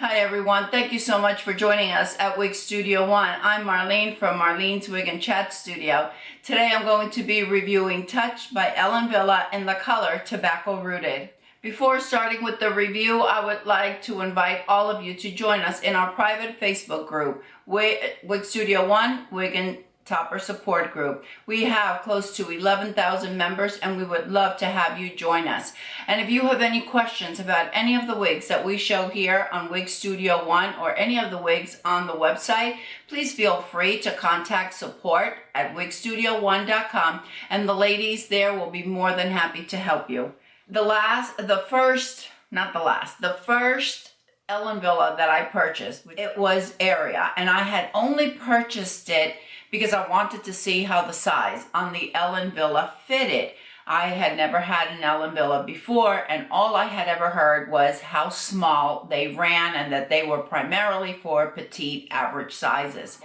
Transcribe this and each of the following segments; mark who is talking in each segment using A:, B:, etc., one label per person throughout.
A: Hi everyone, thank you so much for joining us at Wig Studio 1. I'm Marlene from Marlene's Wig Chat Studio. Today I'm going to be reviewing Touch by Ellen Wille in the color Tobacco Rooted. Before starting with the review, I would like to invite all of you to join us in our private Facebook group, Wig Studio 1 Wiggin Topper Support Group. We have close to 11,000 members and we would love to have you join us. And if you have any questions about any of the wigs that we show here on Wig Studio 1 or any of the wigs on the website, please feel free to contact support at wigstudio1.com and the ladies there will be more than happy to help you. The first Ellen Wille that I purchased, it was Area, and I had only purchased it because I wanted to see how the size on the Ellen Wille fitted. I had never had an Ellen Wille before, and all I had ever heard was how small they ran and that they were primarily for petite average sizes.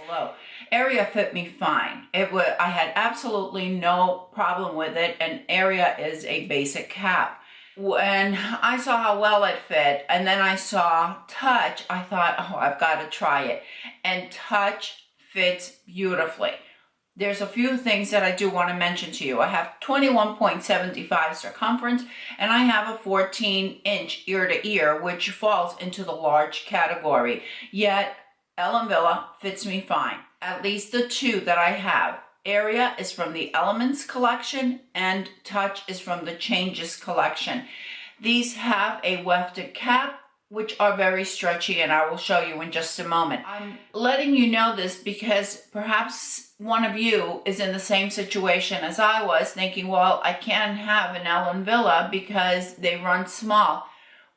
A: Area fit me fine. I had absolutely no problem with it, and Area is a basic cap. When I saw how well it fit, and then I saw Touch, I thought, oh, I've got to try it. And Touch fits beautifully. There's a few things that I do want to mention to you. I have 21.75 circumference and I have a 14-inch ear to ear, which falls into the large category. Yet Ellen Wille fits me fine. At least the two that I have. Area is from the Elements collection and Touch is from the Changes collection. These have a wefted cap, which are very stretchy, and I will show you in just a moment. I'm letting you know this because perhaps one of you is in the same situation as I was, thinking, well, I can't have an Ellen Wille because they run small.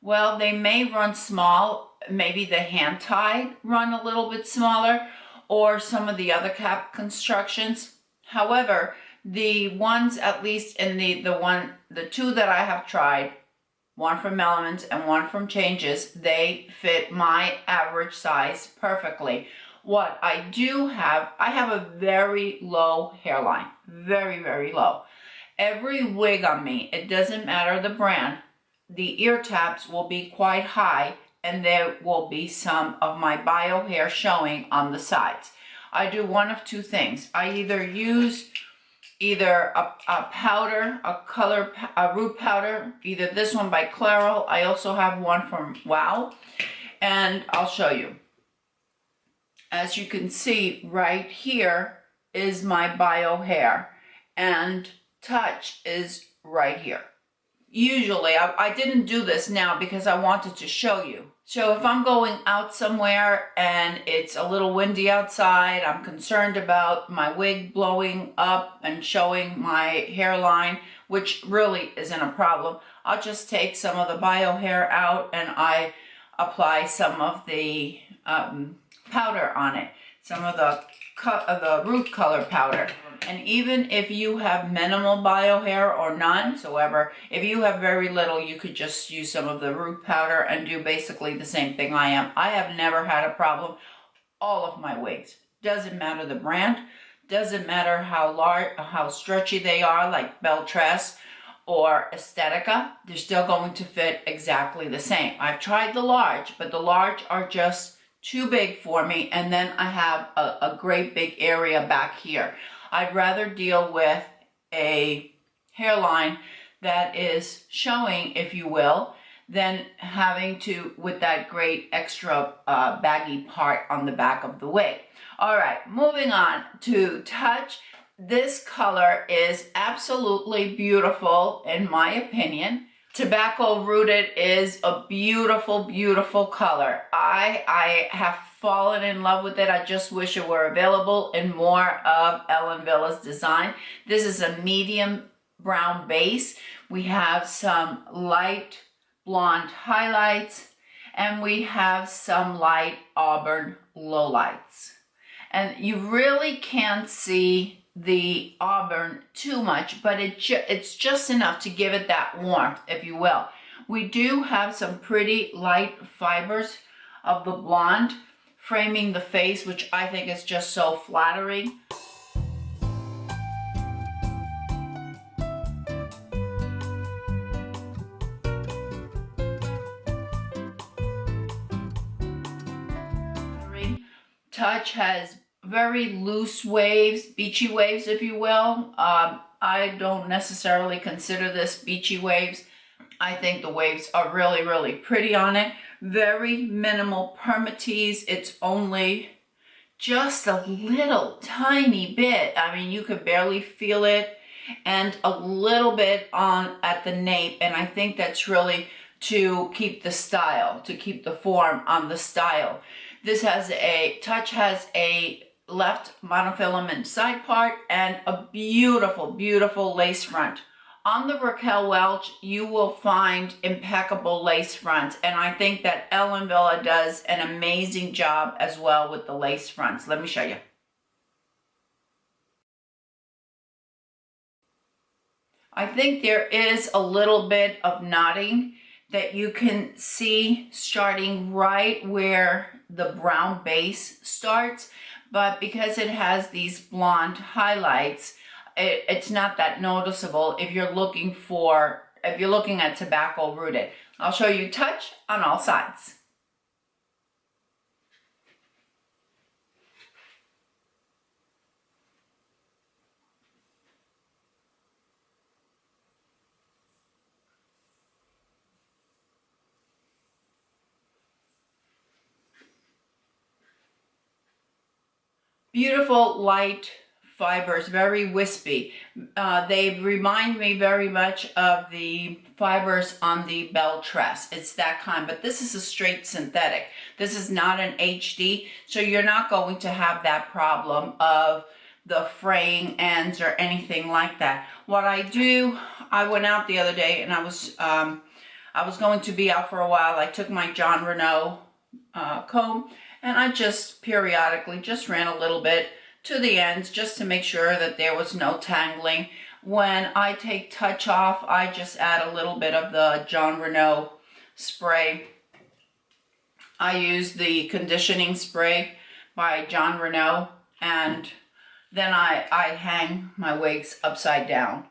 A: Well, they may run small, maybe the hand-tied run a little bit smaller, or some of the other cap constructions. However, the ones, at least in the two that I have tried, one from Elements and one from Changes, they fit my average size perfectly. What I do have, I have a very low hairline, very, very low. Every wig on me, it doesn't matter the brand, the ear tabs will be quite high and there will be some of my bio hair showing on the sides. I do one of two things. I either use a powder, a root powder, either this one by Clairol. I also have one from Wow, and I'll show you. As you can see right here is my bio hair, and Touch is right here. Usually, I didn't do this now because I wanted to show you. So if I'm going out somewhere and it's a little windy outside, I'm concerned about my wig blowing up and showing my hairline, which really isn't a problem. I'll just take some of the bio hair out and I apply some of the powder on it, some of the root color powder. And even if you have minimal bio hair or none whatsoever, if you have very little, you could just use some of the root powder and do basically the same thing I am. I have never had a problem. All of my wigs, doesn't matter the brand, doesn't matter how large, how stretchy they are, like Belle Tress or Aesthetica, they're still going to fit exactly the same. I've tried the large, but the large are just too big for me, and then I have a great big area back here. I'd rather deal with a hairline that is showing, if you will, than having to with that great extra baggy part on the back of the wig. All right, moving on to Touch. This color is absolutely beautiful in my opinion. Tobacco Rooted is a beautiful, beautiful color. I have fallen in love with it. I just wish it were available in more of Ellen Wille's design. This is a medium brown base. We have some light blonde highlights and we have some light auburn lowlights. And you really can't see the auburn too much, but it's just enough to give it that warmth, if you will. We do have some pretty light fibers of the blonde framing the face, which I think is just so flattering. Touch has very loose waves, beachy waves, if you will. I don't necessarily consider this beachy waves. I think the waves are really, really pretty on it. Very minimal permatease. It's only just a little tiny bit. I mean, you could barely feel it, and a little bit on at the nape. And I think that's really to keep the style, to keep the form on the style. This has Touch has a left monofilament side part and a beautiful, beautiful lace front. On the Raquel Welch, you will find impeccable lace fronts, and I think that Ellen Wille does an amazing job as well with the lace fronts. Let me show you. I think there is a little bit of knotting that you can see starting right where the brown base starts, but because it has these blonde highlights, it's not that noticeable if you're looking at tobacco rooted. I'll show you Touch on all sides. Beautiful light fibers, very wispy. They remind me very much of the fibers on the Bell Tress. It's that kind, but this is a straight synthetic. This is not an HD, so you're not going to have that problem of the fraying ends or anything like that. What I do, I went out the other day and I was going to be out for a while. I took my John Renault comb, and I just periodically just ran a little bit to the ends just to make sure that there was no tangling. When I take Touch off, I just add a little bit of the John Renault spray. I use the conditioning spray by John Renault, and then I hang my wigs upside down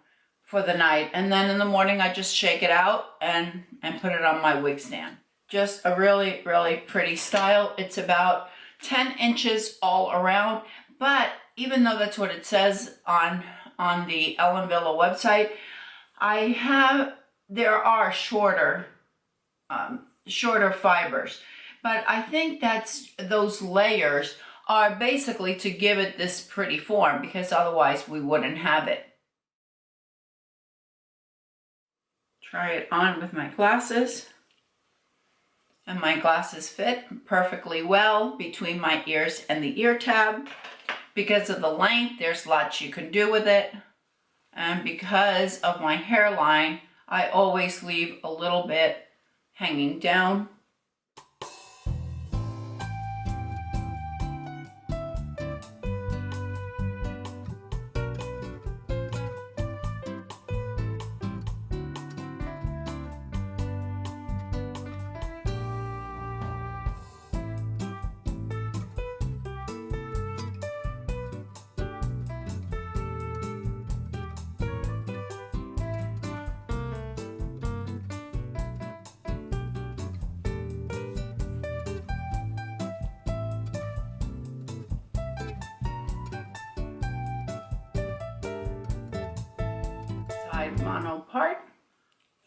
A: for the night, and then in the morning I just shake it out and put it on my wig stand. Just a really, really pretty style. It's about 10 inches all around, but even though that's what it says on the Ellen Wille website, there are shorter fibers, but I think those layers are basically to give it this pretty form, because otherwise we wouldn't have it. Try it on with my glasses. And my glasses fit perfectly well between my ears and the ear tab. Because of the length, there's lots you can do with it. And because of my hairline, I always leave a little bit hanging down. Side mono part,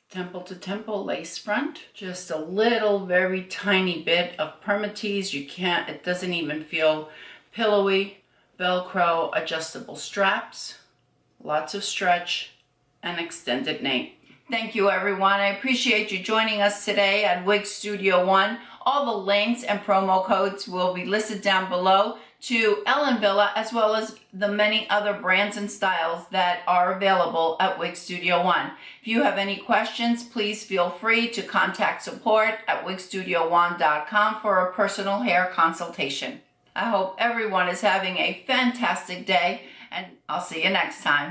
A: temple to temple lace front, just a little very tiny bit of permatease. It doesn't even feel pillowy. Velcro adjustable straps, lots of stretch, and extended nape. Thank you, everyone. I appreciate you joining us today at Wig Studio 1. All the links and promo codes will be listed down below to Ellen Wille, as well as the many other brands and styles that are available at Wig Studio 1. If you have any questions, please feel free to contact support at wigstudio1.com for a personal hair consultation. I hope everyone is having a fantastic day, and I'll see you next time.